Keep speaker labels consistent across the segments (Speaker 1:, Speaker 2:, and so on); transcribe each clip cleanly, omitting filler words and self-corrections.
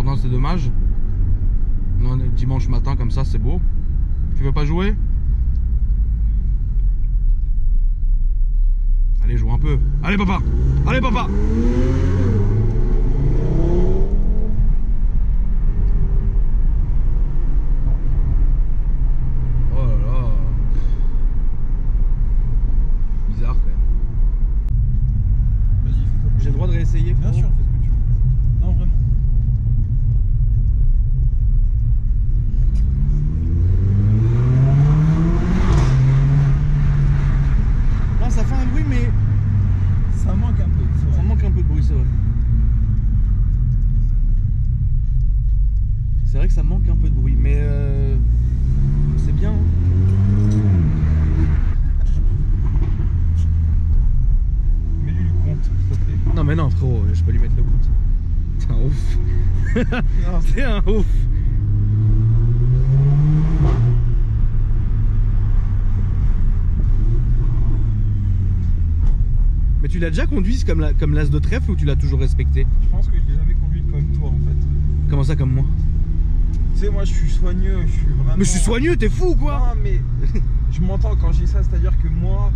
Speaker 1: non, c'est dommage. Non, dimanche matin comme ça, c'est beau. Tu veux pas jouer? Allez, joue un peu. Allez, papa! Allez, papa! Oh là là. Bizarre quand même.
Speaker 2: Vas-y, fais-toi.
Speaker 1: J'ai le droit de réessayer?
Speaker 2: Bien sûr, fais ce que tu veux. Non, vraiment.
Speaker 1: Non, ça fait un bruit, mais
Speaker 2: Ça manque un peu.
Speaker 1: ça manque un peu de bruit, c'est vrai. C'est vrai que ça manque un peu de bruit, mais c'est bien.
Speaker 2: Mets-lui le compte, s'il te plaît.
Speaker 1: Non, mais non, frérot, je peux lui mettre le compte. T'es un ouf.
Speaker 2: Non,
Speaker 1: T'es un ouf. Mais tu l'as déjà conduit comme l'as de trèfle ou tu l'as toujours respecté?
Speaker 2: je pense que je l'ai jamais conduit comme toi en fait.
Speaker 1: Comment ça, comme moi?
Speaker 2: Tu sais, moi je suis soigneux, je suis vraiment.
Speaker 1: Mais je suis soigneux, t'es fou ou quoi?
Speaker 2: Non, mais je m'entends quand je dis ça, c'est-à-dire que moi.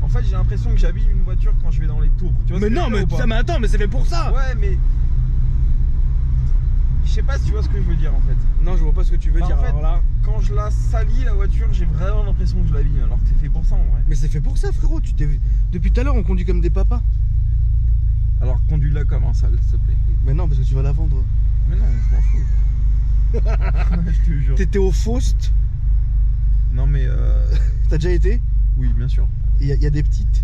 Speaker 2: En fait, j'ai l'impression que j'habille une voiture quand je vais dans les tours. Tu vois
Speaker 1: Mais
Speaker 2: ce que
Speaker 1: non,
Speaker 2: je veux
Speaker 1: mais,
Speaker 2: dire ou pas
Speaker 1: mais attends, mais c'est fait pour ça.
Speaker 2: Ouais, mais. Je sais pas si tu vois ce que je veux dire en fait.
Speaker 1: Non, je vois pas ce que tu veux
Speaker 2: Bah,
Speaker 1: dire.
Speaker 2: en fait,
Speaker 1: Alors là.
Speaker 2: quand je la salis la voiture, j'ai vraiment l'impression que je l'habille, alors que c'est fait pour ça en vrai.
Speaker 1: Mais c'est fait pour ça, frérot. Depuis tout à l'heure, on conduit comme des papas.
Speaker 2: Alors conduis-la comme un sale, s'il te plaît.
Speaker 1: Mais non, parce que tu vas la vendre.
Speaker 2: Mais non, je m'en fous. Je te jure.
Speaker 1: T'étais au Faust.
Speaker 2: Non mais
Speaker 1: T'as déjà été?
Speaker 2: oui, bien sûr.
Speaker 1: Il y a des petites.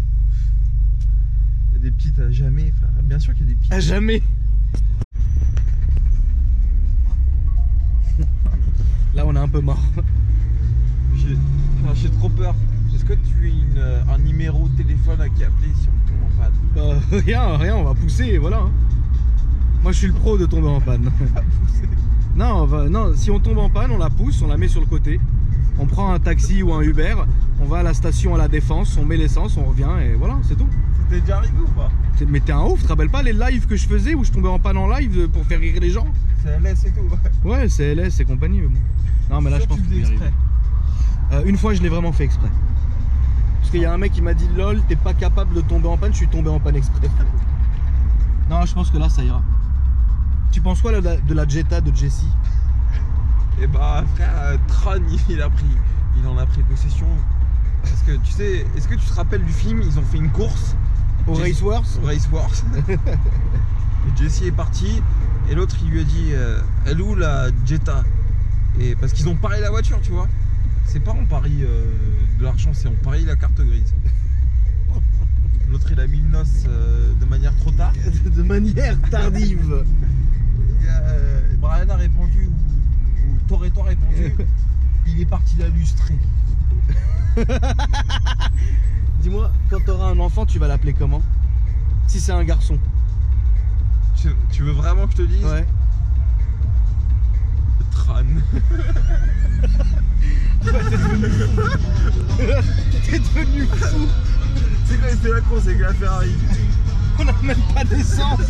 Speaker 2: Il y a des petites à jamais, frère. Bien sûr qu'il y a des petites.
Speaker 1: À jamais. Là, on est un peu mort.
Speaker 2: J'ai trop peur. Est-ce que tu as un numéro de téléphone à qui appeler si on tombe en panne?
Speaker 1: Bah, rien, on va pousser et voilà. Hein. Moi, je suis le pro de tomber en panne. Non, non, si on tombe en panne, on la pousse, on la met sur le côté. On prend un taxi ou un Uber, on va à la station à la Défense, on met l'essence, on revient et voilà, c'est tout.
Speaker 2: C'était déjà arrivé ou pas?
Speaker 1: Mais t'es un ouf, tu te rappelles pas les lives que je faisais où je tombais en panne en live pour faire rire les gens?
Speaker 2: C'est LS et tout.
Speaker 1: Ouais, c'est LS et compagnie, mais bon. Non, mais là, je pense que
Speaker 2: tu
Speaker 1: tu
Speaker 2: faisais
Speaker 1: y
Speaker 2: exprès.
Speaker 1: arrives. Une fois, je l'ai vraiment fait exprès. Parce qu'il y a un mec qui m'a dit lol, t'es pas capable de tomber en panne, je suis tombé en panne exprès. Non, je pense que là, ça ira. Tu penses quoi là, de la Jetta de Jessie?
Speaker 2: Et bah frère, Tron il en a pris possession. Parce que tu sais, est-ce que tu te rappelles du film? Ils ont fait une course
Speaker 1: Au Race Wars?
Speaker 2: Race Wars. Et Jesse est parti et l'autre il lui a dit elle est où la Jetta? Et parce qu'ils ont parié la voiture, tu vois. C'est pas on parie de l'argent, c'est on parie la carte grise. L'autre il a mis le noce de manière trop tard.
Speaker 1: De manière tardive.
Speaker 2: Et Brian a répondu ou Toretto a répondu il est parti la lustrer.
Speaker 1: Dis-moi, quand t'auras un enfant, tu vas l'appeler comment? Si c'est un garçon.
Speaker 2: Tu veux vraiment que je te dise?
Speaker 1: Ouais.
Speaker 2: Tran.
Speaker 1: T'es devenu fou.
Speaker 2: C'est quoi, c'est la course avec la Ferrari?
Speaker 1: On n'a même pas d'essence.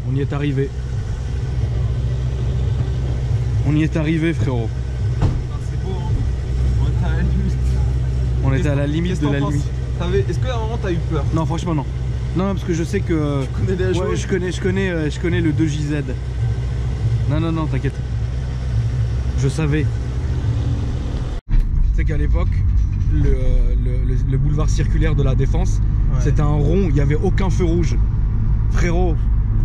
Speaker 1: On y est arrivé. On y est arrivé, frérot.
Speaker 2: Ah, c'est beau, hein. On était à la limite.
Speaker 1: On était à la limite de la limite.
Speaker 2: Est-ce qu'à un moment t'as eu peur?
Speaker 1: Non, franchement, non. Non, parce que je sais que.
Speaker 2: Tu connais les
Speaker 1: ouais,
Speaker 2: choses?
Speaker 1: je connais le 2JZ. Non, t'inquiète. Je savais. Tu sais qu'à l'époque, le boulevard circulaire de la Défense,
Speaker 2: Ouais.
Speaker 1: c'était un rond, il n'y avait aucun feu rouge. Frérot,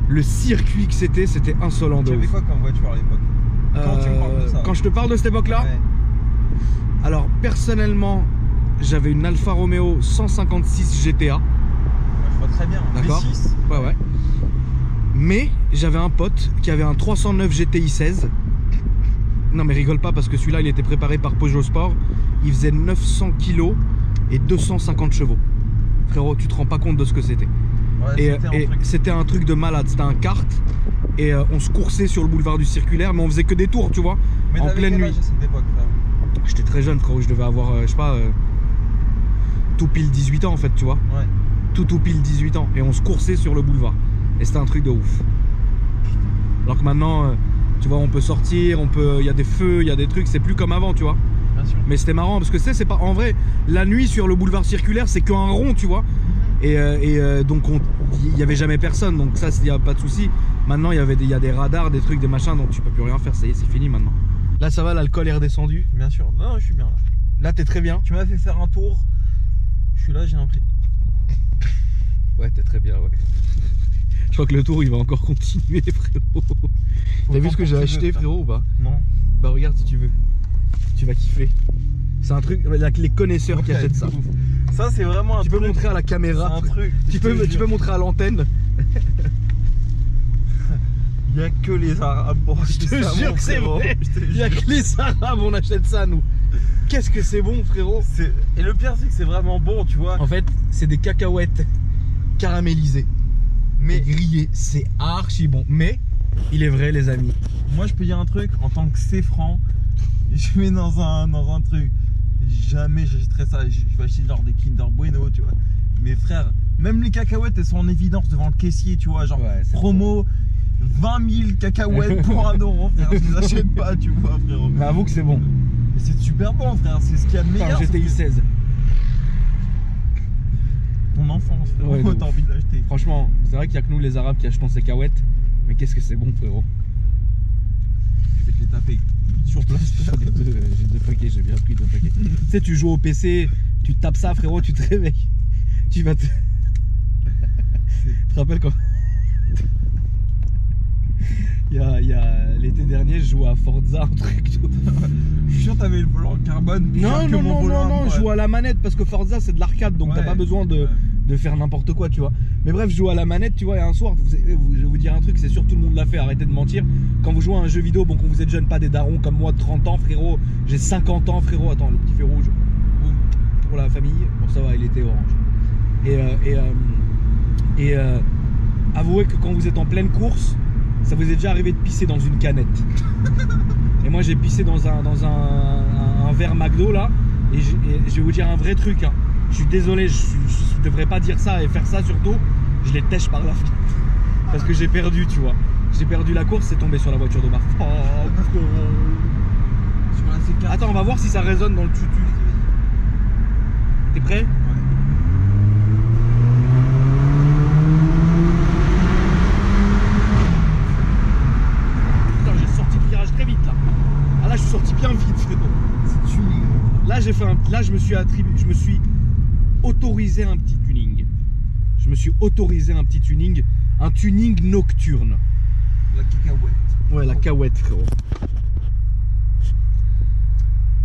Speaker 1: le circuit que c'était insolent de
Speaker 2: Tu avais
Speaker 1: ouf.
Speaker 2: quoi comme voiture à l'époque? Quand tu me parles de ça.
Speaker 1: Quand je te parle de cette époque-là,
Speaker 2: Ouais.
Speaker 1: alors personnellement, j'avais une Alfa Romeo 156 GTA.
Speaker 2: Ouais, je vois très bien.
Speaker 1: D'accord.
Speaker 2: V6.
Speaker 1: Ouais. Mais j'avais un pote qui avait un 309 GTI 16. Non mais rigole pas parce que celui-là il était préparé par Peugeot Sport. Il faisait 900 kg et 250 chevaux. Frérot, tu te rends pas compte de ce que c'était.
Speaker 2: Ouais,
Speaker 1: Et c'était un truc de malade, c'était un kart. Et on se coursait sur le boulevard du circulaire, mais on faisait que des tours, tu vois,
Speaker 2: Mais
Speaker 1: en
Speaker 2: t'avais
Speaker 1: pleine
Speaker 2: quel
Speaker 1: nuit.
Speaker 2: âge à cette époque, frère?
Speaker 1: J'étais très jeune, frérot, je devais avoir, je sais pas, tout pile 18 ans en fait, tu vois.
Speaker 2: Ouais.
Speaker 1: Tout pile 18 ans. Et on se coursait sur le boulevard. Et c'était un truc de ouf. Alors que maintenant, tu vois, on peut sortir, il y a des feux, il y a des trucs, c'est plus comme avant, tu vois.
Speaker 2: Bien sûr.
Speaker 1: Mais c'était marrant parce que c'est pas en vrai, la nuit sur le boulevard circulaire, c'est qu'un rond, tu vois. Et donc il y avait jamais personne, donc ça, il n'y a pas de souci. Maintenant, il y a des radars, des trucs, des machins, donc tu peux plus rien faire, ça y est, c'est fini maintenant. Là, ça va, l'alcool est redescendu.
Speaker 2: Bien sûr. Non, je suis bien là.
Speaker 1: Là, t'es très bien.
Speaker 2: Tu m'as fait faire un tour. Je suis là, j'ai un prix.
Speaker 1: Ouais, t'es très bien, ouais. Je crois que le tour, il va encore continuer, frérot. T'as vu ce que j'ai acheté, frérot, ou pas?
Speaker 2: Non.
Speaker 1: Bah regarde si tu veux. Tu vas kiffer. C'est un truc, les connaisseurs qui achètent ça.
Speaker 2: Ça, c'est vraiment un
Speaker 1: Tu
Speaker 2: truc.
Speaker 1: peux montrer à la caméra.
Speaker 2: C'est un truc.
Speaker 1: Tu peux montrer à l'antenne.
Speaker 2: Il n'y a que les Arabes pour
Speaker 1: Je
Speaker 2: acheter
Speaker 1: te
Speaker 2: ça,
Speaker 1: jure
Speaker 2: mon
Speaker 1: que c'est
Speaker 2: frérot.
Speaker 1: vrai.
Speaker 2: Je te
Speaker 1: Il y a
Speaker 2: jure.
Speaker 1: que les Arabes, on achète ça, nous. Qu'est-ce que c'est bon, frérot.
Speaker 2: Et le pire, c'est que c'est vraiment bon, tu vois.
Speaker 1: En fait, c'est des cacahuètes caramélisées. Mais grillées. C'est archi bon. Mais, il est vrai, les amis.
Speaker 2: Moi, je peux dire un truc, en tant que C-franc, je mets dans un truc. Jamais j'achèterais ça. Je vais acheter genre des Kinder Bueno, tu vois. Mais frère, même les cacahuètes, elles sont en évidence devant le caissier, tu vois. Genre,
Speaker 1: Ouais,
Speaker 2: promo, 20 000 cacahuètes pour 1 euro, frère. Je les achète pas, tu vois, frérot.
Speaker 1: Mais avoue que c'est bon.
Speaker 2: Mais c'est super bon, frère. C'est ce qu'il y a de meilleur.
Speaker 1: Enfin, GTI 16.
Speaker 2: Ton enfance, frérot.
Speaker 1: Ouais, de
Speaker 2: T'as
Speaker 1: ouf.
Speaker 2: envie de l'acheter.
Speaker 1: Franchement, c'est vrai qu'il y a que nous, les Arabes, qui achetons ces cacahuètes. Mais qu'est-ce que c'est bon, frérot.
Speaker 2: Je vais te les taper sur place.
Speaker 1: J'ai deux paquets, j'ai bien pris 2 paquets. Tu sais, tu joues au PC, tu tapes ça, frérot, tu te réveilles. Tu vas te. Tu te rappelles quand. Il y a l'été dernier, je jouais à Forza, un truc.
Speaker 2: Je suis sûr que t'avais le volant carbone. plus cher
Speaker 1: Non,
Speaker 2: que
Speaker 1: non,
Speaker 2: mon
Speaker 1: non,
Speaker 2: volant
Speaker 1: non,
Speaker 2: à
Speaker 1: non,
Speaker 2: moi.
Speaker 1: je joue à la manette parce que Forza c'est de l'arcade, donc t'as
Speaker 2: Ouais.
Speaker 1: pas besoin
Speaker 2: Ouais.
Speaker 1: de faire n'importe quoi, tu vois. Mais bref, je joue à la manette, tu vois, et un soir, je vais vous dire un truc, c'est sûr tout le monde l'a fait, arrêtez de mentir. Quand vous jouez à un jeu vidéo, bon, quand vous êtes jeune, pas des darons comme moi de 30 ans, frérot, j'ai 50 ans, frérot, attends, le petit feu rouge, boum, pour la famille, bon ça va, il était orange. Avouez que quand vous êtes en pleine course, ça vous est déjà arrivé de pisser dans une canette. Et moi j'ai pissé dans un verre McDo là, et je vais vous dire un vrai truc, hein. Je suis désolé, je devrais pas dire ça et faire ça surtout, je les tèche par la fenêtre. Parce que j'ai perdu, tu vois. J'ai perdu la course, c'est tombé sur la voiture de Marc. Oh,
Speaker 2: Sur la C4.
Speaker 1: attends, on va voir si ça résonne dans le tutu. T'es prêt?
Speaker 2: Ouais.
Speaker 1: Putain, j'ai sorti le virage très vite là. Ah là, je suis sorti bien vite, frérot.
Speaker 2: C'est tuning.
Speaker 1: Là, je me suis autorisé un petit tuning. Je me suis autorisé un petit tuning, un tuning nocturne.
Speaker 2: La cacahuète.
Speaker 1: Ouais, la cahouette, frérot.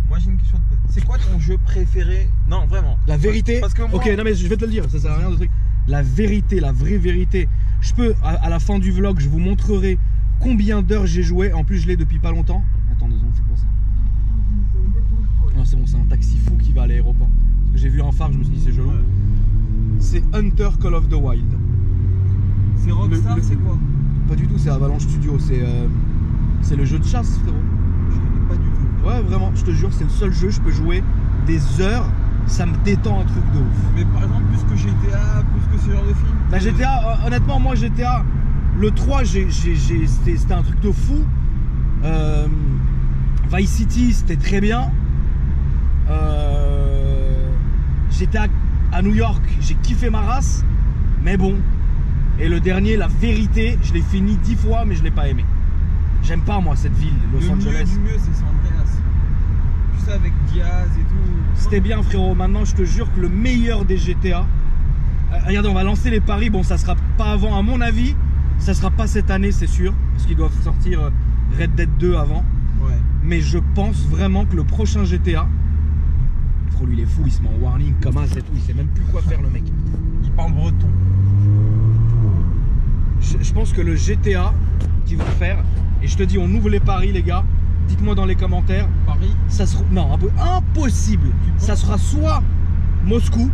Speaker 2: Moi j'ai une question à te poser. C'est quoi ton jeu préféré? Non, vraiment.
Speaker 1: La vérité.
Speaker 2: Parce que moi...
Speaker 1: Ok, non mais je vais te le dire, ça sert à rien de truc. La vérité, la vraie vérité. Je peux, à la fin du vlog, je vous montrerai combien d'heures j'ai joué. En plus, je l'ai depuis pas longtemps. Attends 2 secondes, c'est quoi ça? Non, c'est bon, c'est un taxi fou qui va à l'aéroport. Parce que j'ai vu un phare, je me suis dit c'est joli.
Speaker 2: Ouais.
Speaker 1: C'est Hunter Call of the Wild.
Speaker 2: C'est Rockstar, c'est quoi?
Speaker 1: Pas du tout, c'est Avalanche Studio. C'est le jeu de chasse, frérot.
Speaker 2: Je connais pas du tout.
Speaker 1: Ouais, vraiment, je te jure, c'est le seul jeu, je peux jouer des heures, ça me détend un truc de ouf.
Speaker 2: Mais par exemple, plus que GTA, plus que ce genre de film.
Speaker 1: Bah, GTA, honnêtement, moi, GTA, le 3, c'était un truc de fou. Vice City, c'était très bien. J'étais à New York, j'ai kiffé ma race, mais bon. Et le dernier, la vérité, je l'ai fini 10 fois, mais je l'ai pas aimé. J'aime pas, moi, cette ville, Los Angeles.
Speaker 2: Le mieux, c'est San Andreas. Tu sais, avec Diaz et tout.
Speaker 1: C'était bien, frérot. Maintenant, je te jure que le meilleur des GTA. Regardez, on va lancer les paris. Bon, ça sera pas avant, à mon avis. Ça sera pas cette année, c'est sûr. Parce qu'ils doivent sortir Red Dead 2 avant.
Speaker 2: Ouais.
Speaker 1: Mais je pense vraiment que le prochain GTA. Frérot, lui, il est fou. Il se met en warning comme ça et tout. Il sait même plus quoi faire, le mec.
Speaker 2: Il parle breton.
Speaker 1: Je pense que le GTA qu'ils vont faire. Et je te dis, on ouvre les paris, les gars. Dites-moi dans les commentaires.
Speaker 2: Paris.
Speaker 1: Ça sera, non, un peu impossible. Ça sera soit Moscou,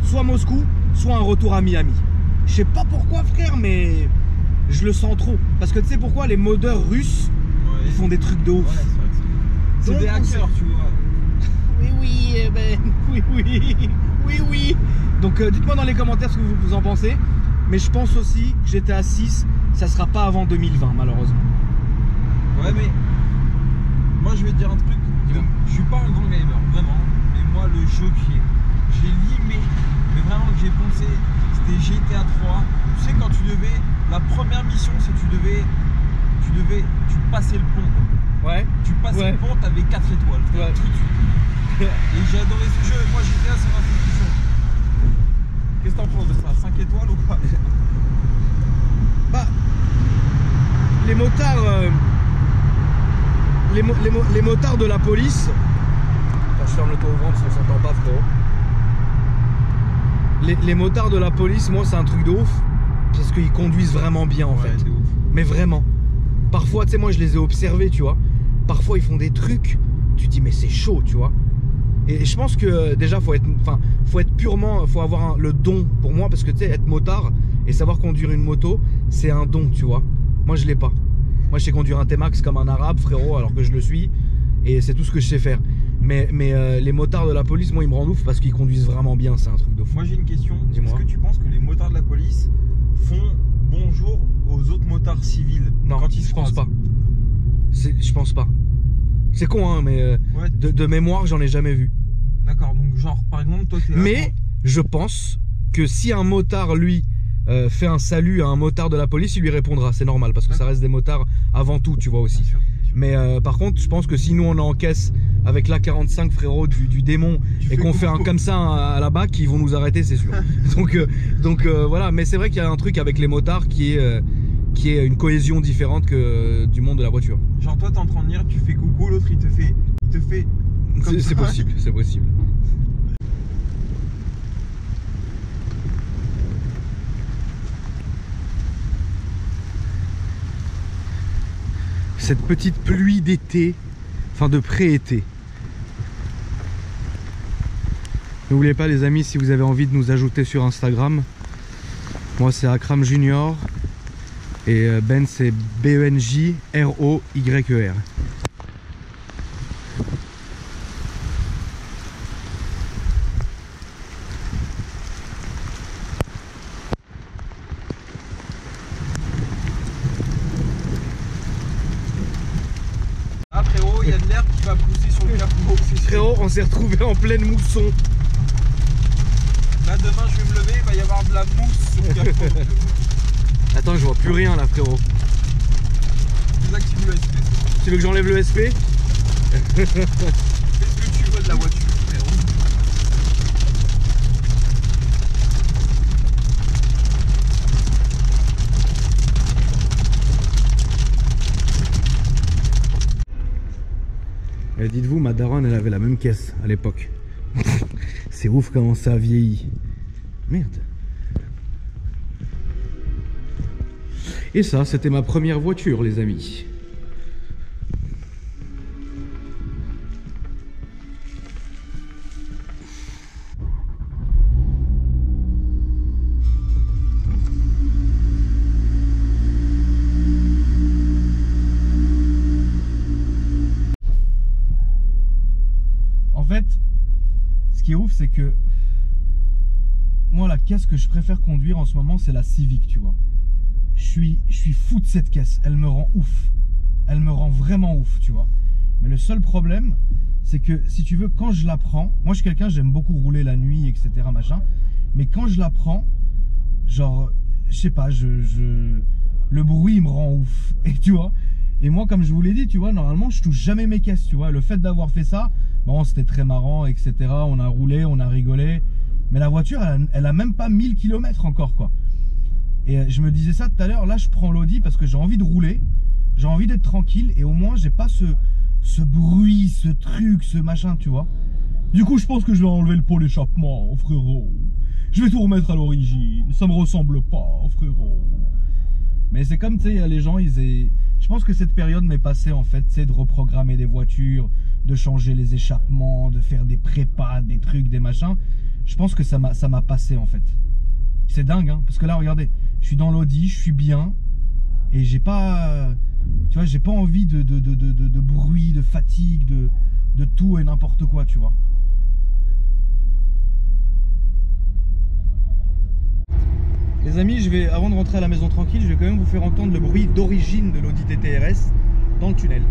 Speaker 1: soit un retour à Miami. Je sais pas pourquoi, frère, mais je le sens trop. Parce que tu sais pourquoi les modeurs russes,
Speaker 2: Ouais.
Speaker 1: ils font des trucs de ouf.
Speaker 2: Ouais, c'est vrai que c'est
Speaker 1: Donc,
Speaker 2: des hackers, tu vois.
Speaker 1: Oui. Donc dites-moi dans les commentaires ce que vous en pensez. Mais je pense aussi que GTA 6, ça sera pas avant 2020 malheureusement.
Speaker 2: Ouais, mais moi je vais te dire un truc. Je suis pas un grand gamer, vraiment. Mais moi, le jeu que j'ai limé, mais vraiment que j'ai poncé, c'était GTA 3. Tu sais, quand tu devais. La première mission, c'est tu passais le pont.
Speaker 1: Ouais.
Speaker 2: Tu passais le pont, t'avais 4 étoiles.
Speaker 1: Ouais.
Speaker 2: Tout de suite. Et j'ai adoré ce jeu. Moi, GTA, c'est ma fonction. Qu'est-ce que t'en penses de ça? 5 étoiles ou pas?
Speaker 1: Bah, les motards. Les motards de la police. Attends, je ferme le tour-ouvrant parce qu'on s'entend pas, frérot. Les motards de la police, moi, c'est un truc de ouf. Parce qu'ils conduisent vraiment bien, en fait. Mais vraiment. Parfois, tu sais, moi, je les ai observés, tu vois. Parfois, ils font des trucs. Tu te dis, mais c'est chaud, tu vois. Et je pense que déjà, faut être purement. Faut avoir le don pour moi. Parce que, tu sais, être motard et savoir conduire une moto, c'est un don, tu vois. Moi, je l'ai pas. Moi, je sais conduire un T-Max comme un arabe, frérot, alors que je le suis. Et c'est tout ce que je sais faire. Mais les motards de la police, moi, ils me rendent ouf parce qu'ils conduisent vraiment bien. C'est un truc de fou.
Speaker 2: Moi, j'ai une question.
Speaker 1: Dis-moi.
Speaker 2: Est-ce que tu penses que les motards de la police font bonjour aux autres motards civils
Speaker 1: Non,
Speaker 2: quand ils se
Speaker 1: je pense
Speaker 2: croisent?
Speaker 1: pas. Je pense pas. C'est con, hein, mais
Speaker 2: Ouais.
Speaker 1: de mémoire, j'en ai jamais vu.
Speaker 2: D'accord, donc genre, par exemple, toi, t'es là.
Speaker 1: Mais je pense que si un motard, lui, fait un salut à un motard de la police, il lui répondra. C'est normal, parce que ça reste des motards avant tout, tu vois aussi.
Speaker 2: Bien sûr.
Speaker 1: Mais par contre, je pense que si nous, on est en caisse avec l'A45, frérot, du démon, et qu'on fait un comme ça à la BAC, ils vont nous arrêter, c'est sûr. donc voilà, mais c'est vrai qu'il y a un truc avec les motards qui est une cohésion différente que du monde de la voiture.
Speaker 2: Genre, toi, t'es en train de dire, tu fais coucou, l'autre, il te fait
Speaker 1: C'est possible, c'est possible. Cette petite pluie d'été, enfin de pré-été. N'oubliez pas les amis, si vous avez envie de nous ajouter sur Instagram, moi c'est Akram Junior et Ben c'est BENJROYER.
Speaker 2: Ah frérot, il y a de l'herbe qui va pousser sur le capot.
Speaker 1: Frérot, on s'est retrouvé en pleine mousson.
Speaker 2: Là demain je vais me lever, il va y avoir de la mousse sur le capot.
Speaker 1: Attends, je vois plus rien là, frérot.
Speaker 2: Désactive le SP.
Speaker 1: Tu veux que j'enlève le SP?
Speaker 2: Fais ce que tu veux de la voiture, frérot.
Speaker 1: Dites-vous, ma daronne, elle avait la même caisse à l'époque. C'est ouf comment ça a vieilli. Merde. Et ça, c'était ma première voiture, les amis. En fait, ce qui est ouf, c'est que moi, la caisse que je préfère conduire en ce moment, c'est la Civic, tu vois. Je suis fou de cette caisse, elle me rend ouf. Elle me rend vraiment ouf, tu vois. Mais le seul problème, c'est que si tu veux, quand je la prends, moi je suis quelqu'un, j'aime beaucoup rouler la nuit, etc. machin. Mais quand je la prends, genre, je sais pas, le bruit me rend ouf. Et tu vois, et moi comme je vous l'ai dit, tu vois, normalement je touche jamais mes caisses, tu vois. Le fait d'avoir fait ça, bon, c'était très marrant, etc. On a roulé, on a rigolé. Mais la voiture, elle a même pas 1000 km encore, quoi. Et je me disais ça tout à l'heure, là je prends l'Audi parce que j'ai envie de rouler, j'ai envie d'être tranquille et au moins j'ai pas ce bruit, ce truc, ce machin, tu vois. Du coup je pense que je vais enlever le pot d'échappement, frérot. Je vais tout remettre à l'origine, ça me ressemble pas, frérot. Mais c'est comme, tu sais, les gens, je pense que cette période m'est passée en fait, tu sais, de reprogrammer des voitures, de changer les échappements, de faire des prépas, des trucs, des machins. Je pense que ça m'a passé en fait. C'est dingue, hein, parce que là, regardez, je suis dans l'Audi, je suis bien, et j'ai pas, tu vois, j'ai pas envie de bruit, de fatigue, de tout et n'importe quoi, tu vois. Les amis, avant de rentrer à la maison tranquille, je vais quand même vous faire entendre le bruit d'origine de l'Audi TT RS dans le tunnel.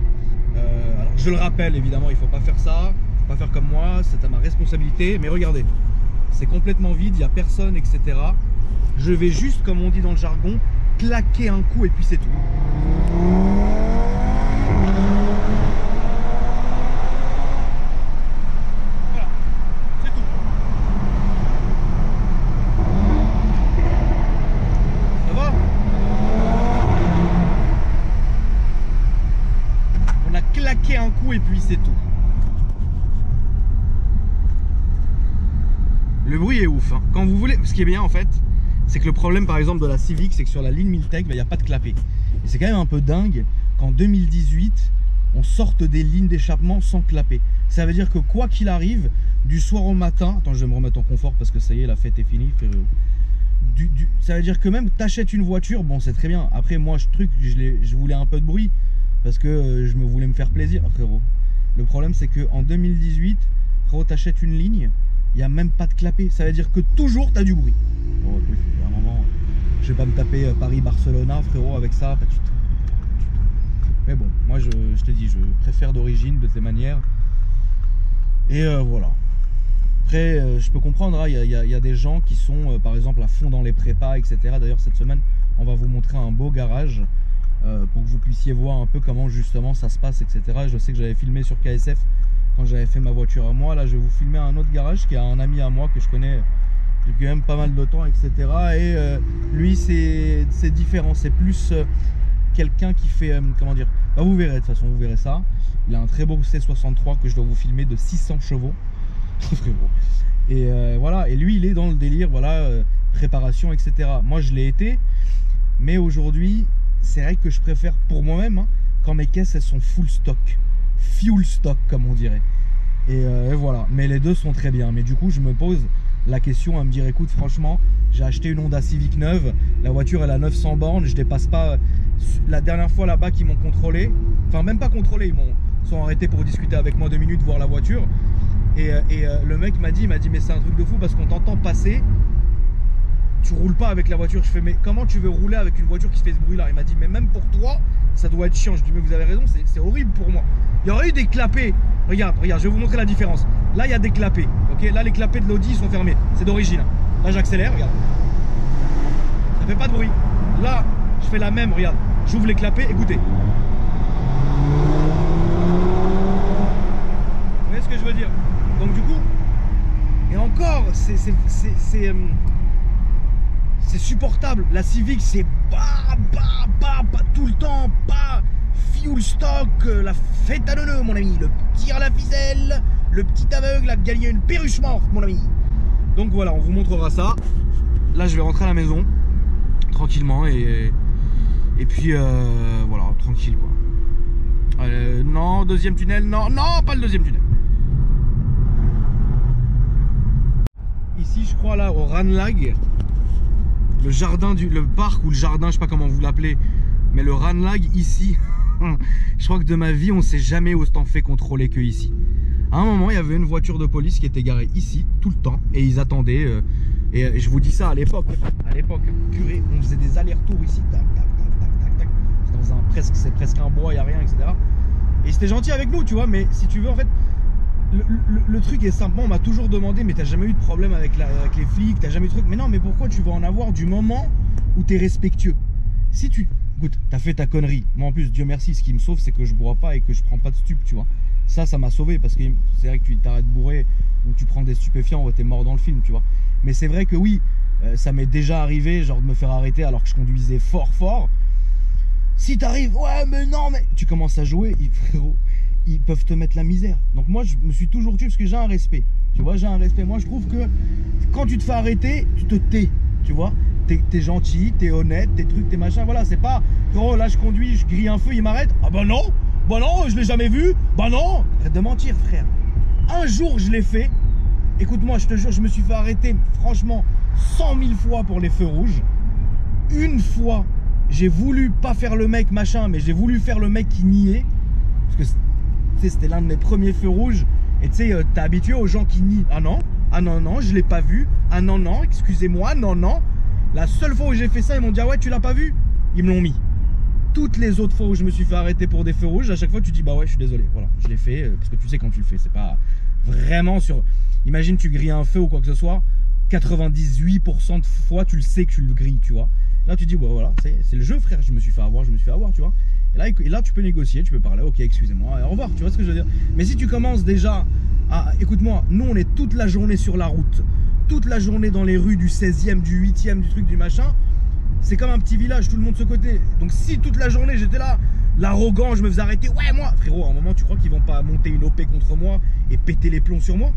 Speaker 1: Alors, je le rappelle, évidemment, il ne faut pas faire ça, faut pas faire comme moi, c'est à ma responsabilité. Mais regardez, c'est complètement vide, il n'y a personne, etc. Je vais juste, comme on dit dans le jargon, claquer un coup et puis c'est tout. Voilà, c'est tout. Ça va? On a claqué un coup et puis c'est tout. Le bruit est ouf, hein. Quand vous voulez, ce qui est bien en fait, c'est que le problème par exemple de la Civic, c'est que sur la ligne Miltech, il n'y a pas de clapet. Et c'est quand même un peu dingue qu'en 2018, on sorte des lignes d'échappement sans clapet. Ça veut dire que quoi qu'il arrive, du soir au matin, attends, je vais me remettre en confort parce que ça y est, la fête est finie, frérot. Ça veut dire que même t'achètes une voiture, bon c'est très bien. Après moi, je voulais un peu de bruit parce que je voulais me faire plaisir, frérot. Le problème c'est que en 2018, frérot, t'achètes une ligne, il n'y a même pas de clapet. Ça veut dire que toujours tu as du bruit. Bon, écoute, à un moment, je vais pas me taper Paris-Barcelona, frérot, avec ça. Mais bon, moi je te dis, je préfère d'origine de toutes les manières. Et voilà. Après, je peux comprendre, hein, y a des gens qui sont par exemple à fond dans les prépas, etc. D'ailleurs, cette semaine, on va vous montrer un beau garage pour que vous puissiez voir un peu comment justement ça se passe, etc. Je sais que j'avais filmé sur KSF quand j'avais fait ma voiture à moi. Là, je vais vous filmer un autre garage qui a un ami à moi que je connais depuis quand même pas mal de temps, etc. Et lui, c'est différent. C'est plus quelqu'un qui fait, comment dire, bah, vous verrez de toute façon, vous verrez ça. Il a un très beau C63 que je dois vous filmer de 600 chevaux. Et voilà, et lui il est dans le délire, voilà, préparation, etc. Moi je l'ai été, mais aujourd'hui c'est vrai que je préfère pour moi-même, hein, quand mes caisses elles sont full stock, fuel stock comme on dirait. Et voilà, mais les deux sont très bien. Mais du coup je me pose la question à me dire, écoute, franchement, j'ai acheté une Honda Civic neuve, la voiture elle a 900 bornes, je dépasse pas. La dernière fois là-bas qu'ils m'ont contrôlé, enfin même pas contrôlé, ils sont arrêtés pour discuter avec moi 2 minutes, voir la voiture. Et le mec m'a dit mais c'est un truc de fou parce qu'on t'entend passer, tu roules pas avec la voiture. Je fais mais comment tu veux rouler avec une voiture qui se fait ce bruit là? Il m'a dit mais même pour toi ça doit être chiant. Je dis mais vous avez raison, c'est horrible pour moi. Il y aurait eu des clapets, regarde, je vais vous montrer la différence. Là il y a des clapets, ok, là les clapets de l'Audi sont fermés, c'est d'origine. Là j'accélère, regarde, ça fait pas de bruit. Là je fais la même, regarde, j'ouvre les clapets, écoutez. Vous voyez ce que je veux dire? Donc du coup, et encore, c'est supportable. La Civic, c'est pas tout le temps, pas fuel stock, la fête à neuneu, mon ami, le tir à la ficelle, le petit aveugle a gagné une perruche morte, mon ami. Donc voilà, on vous montrera ça. Là, je vais rentrer à la maison tranquillement et puis voilà, tranquille quoi. Non, deuxième tunnel, non, pas le deuxième tunnel. Ici, je crois là au Ranlag, le jardin le parc ou le jardin, je sais pas comment vous l'appelez, mais le Ranlag ici, je crois que de ma vie, on s'est jamais autant fait contrôler que ici. À un moment, il y avait une voiture de police qui était garée ici tout le temps et ils attendaient. Et je vous dis ça à l'époque, purée, on faisait des allers-retours ici, tac, tac, tac, tac, tac, tac. C'est presque un bois, il n'y a rien, etc. Et c'était gentil avec nous, tu vois, mais si tu veux, en fait. Le truc est simple, on m'a toujours demandé mais t'as jamais eu de problème avec les flics, t'as jamais eu de truc. Mais non, mais pourquoi tu vas en avoir du moment où t'es respectueux? Si tu, écoute, t'as fait ta connerie. Moi en plus, Dieu merci, ce qui me sauve c'est que je bois pas et que je prends pas de stup, tu vois. Ça m'a sauvé parce que c'est vrai que tu t'arrêtes bourré ou tu prends des stupéfiants, t'es mort dans le film, tu vois. Mais c'est vrai que oui, ça m'est déjà arrivé genre de me faire arrêter alors que je conduisais fort. Si t'arrives, ouais mais non mais... Tu commences à jouer, frérot, ils peuvent te mettre la misère. Donc moi je me suis toujours tué parce que j'ai un respect. Tu vois, j'ai un respect. Moi je trouve que quand tu te fais arrêter, tu te tais. Tu vois, t'es gentil, t'es honnête, t'es trucs, t'es machin. Voilà, c'est pas, oh là je conduis, je grille un feu, il m'arrête. Ah bah non, je l'ai jamais vu. Bah non, arrête de mentir frère. Un jour je l'ai fait. Écoute-moi, je te jure, je me suis fait arrêter franchement 100 000 fois pour les feux rouges. Une fois, j'ai voulu pas faire le mec machin, mais j'ai voulu faire le mec qui niait. Parce que c'était l'un de mes premiers feux rouges. Et tu sais, t'es habitué aux gens qui nient. Ah non, je l'ai pas vu. Ah non, excusez-moi, non. La seule fois où j'ai fait ça, ils m'ont dit ah ouais tu l'as pas vu, ils me l'ont mis. Toutes les autres fois où je me suis fait arrêter pour des feux rouges, à chaque fois tu dis bah ouais je suis désolé, voilà, je l'ai fait parce que tu sais quand tu le fais, c'est pas vraiment sur. Imagine tu grilles un feu ou quoi que ce soit, 98% de fois tu le sais que tu le grilles, tu vois. Là tu dis ouais voilà, c'est le jeu frère, je me suis fait avoir, tu vois. Et là tu peux négocier, tu peux parler, ok excusez-moi, au revoir, tu vois ce que je veux dire. Mais si tu commences déjà à, écoute-moi, nous on est toute la journée sur la route, toute la journée dans les rues du 16e, du 8e, du truc, du machin. C'est comme un petit village, tout le monde de ce côté. Donc si toute la journée j'étais là, l'arrogant, je me faisais arrêter, ouais moi, frérot, à un moment tu crois qu'ils vont pas monter une OP contre moi et péter les plombs sur moi?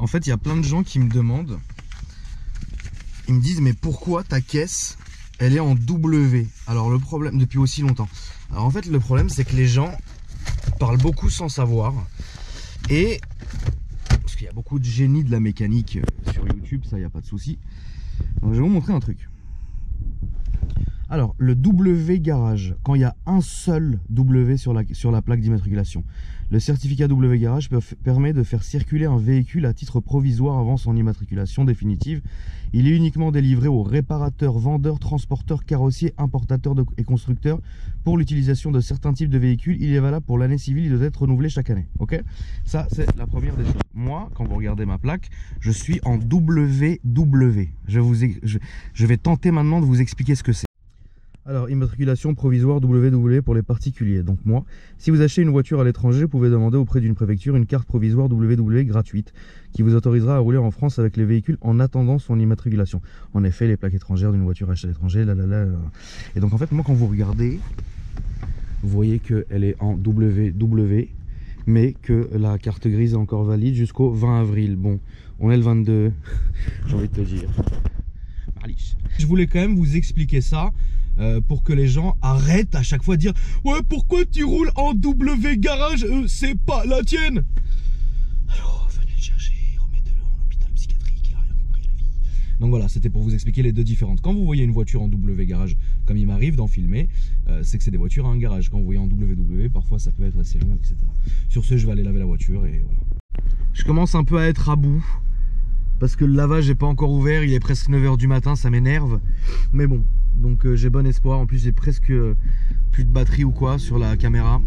Speaker 1: En fait, il y a plein de gens qui me demandent, ils me disent mais pourquoi ta caisse elle est en W? Alors le problème, depuis aussi longtemps. Alors en fait le problème c'est que les gens parlent beaucoup sans savoir. Et parce qu'il y a beaucoup de génie de la mécanique sur YouTube, ça il n'y a pas de souci. Donc je vais vous montrer un truc. Alors le W garage, quand il y a un seul W sur la plaque d'immatriculation, le certificat W garage permet de faire circuler un véhicule à titre provisoire avant son immatriculation définitive. Il est uniquement délivré aux réparateurs, vendeurs, transporteurs, carrossiers, importateurs et constructeurs pour l'utilisation de certains types de véhicules. Il est valable pour l'année civile, il doit être renouvelé chaque année. Ok, ça c'est la première des choses. Moi, quand vous regardez ma plaque, je suis en WW. Je vais tenter maintenant de vous expliquer ce que c'est. Alors, immatriculation provisoire WW pour les particuliers. Donc moi, si vous achetez une voiture à l'étranger, vous pouvez demander auprès d'une préfecture une carte provisoire WW gratuite qui vous autorisera à rouler en France avec les véhicules en attendant son immatriculation. En effet, les plaques étrangères d'une voiture achetée à l'étranger, Et donc en fait, moi quand vous regardez, vous voyez qu'elle est en WW, mais que la carte grise est encore valide jusqu'au 20 avril. Bon, on est le 22, j'ai envie de te dire. Je voulais quand même vous expliquer ça pour que les gens arrêtent à chaque fois de dire ouais pourquoi tu roules en W garage, c'est pas la tienne. Alors venez le chercher, remettez-le en hôpital psychiatrique, il a rien compris à la vie. Donc voilà, c'était pour vous expliquer les deux différentes. Quand vous voyez une voiture en W garage, comme il m'arrive d'en filmer, c'est que c'est des voitures à un garage. Quand vous voyez en WW, parfois ça peut être assez long, etc. Sur ce, je vais aller laver la voiture et voilà. Je commence un peu à être à bout parce que le lavage n'est pas encore ouvert, il est presque 9 h du matin, ça m'énerve. Mais bon, donc j'ai bon espoir. En plus j'ai presque plus de batterie ou quoi sur la caméra.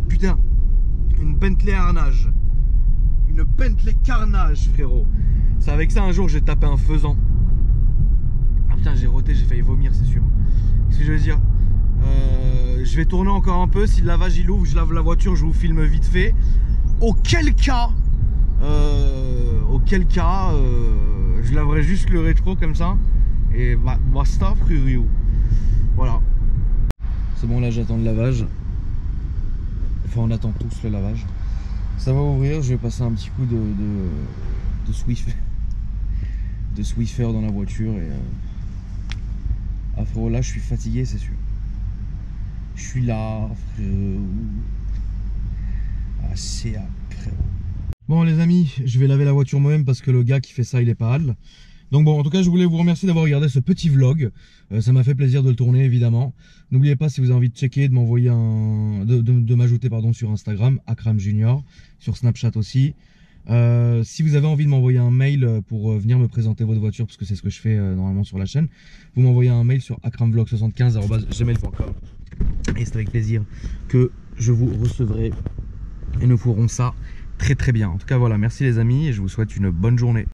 Speaker 1: Putain, une Bentley Carnage. Une Bentley Carnage, frérot. C'est avec ça un jour j'ai tapé un faisan. Ah putain, j'ai roté, j'ai failli vomir, c'est sûr. Qu'est-ce que je veux dire, je vais tourner encore un peu. Si le lavage il ouvre, je lave la voiture, je vous filme vite fait. Auquel cas je laverai juste le rétro comme ça et basta frérot. Voilà, c'est bon, là j'attends le lavage. Enfin on attend tous le lavage. Ça va ouvrir, je vais passer un petit coup de Swiffer dans la voiture et ah frérot, là je suis fatigué, c'est sûr. Je suis là frérot. Ah c'est frérot. Bon les amis, je vais laver la voiture moi-même parce que le gars qui fait ça il est pas hal. Donc bon, en tout cas je voulais vous remercier d'avoir regardé ce petit vlog. Ça m'a fait plaisir de le tourner évidemment. N'oubliez pas, si vous avez envie de checker, de m'envoyer de m'ajouter pardon sur Instagram, Akram Junior, sur Snapchat aussi. Si vous avez envie de m'envoyer un mail pour venir me présenter votre voiture, parce que c'est ce que je fais normalement sur la chaîne, vous m'envoyez un mail sur akramvlog75@gmail.com et c'est avec plaisir que je vous recevrai et nous ferons ça très très bien. En tout cas voilà, merci les amis et je vous souhaite une bonne journée.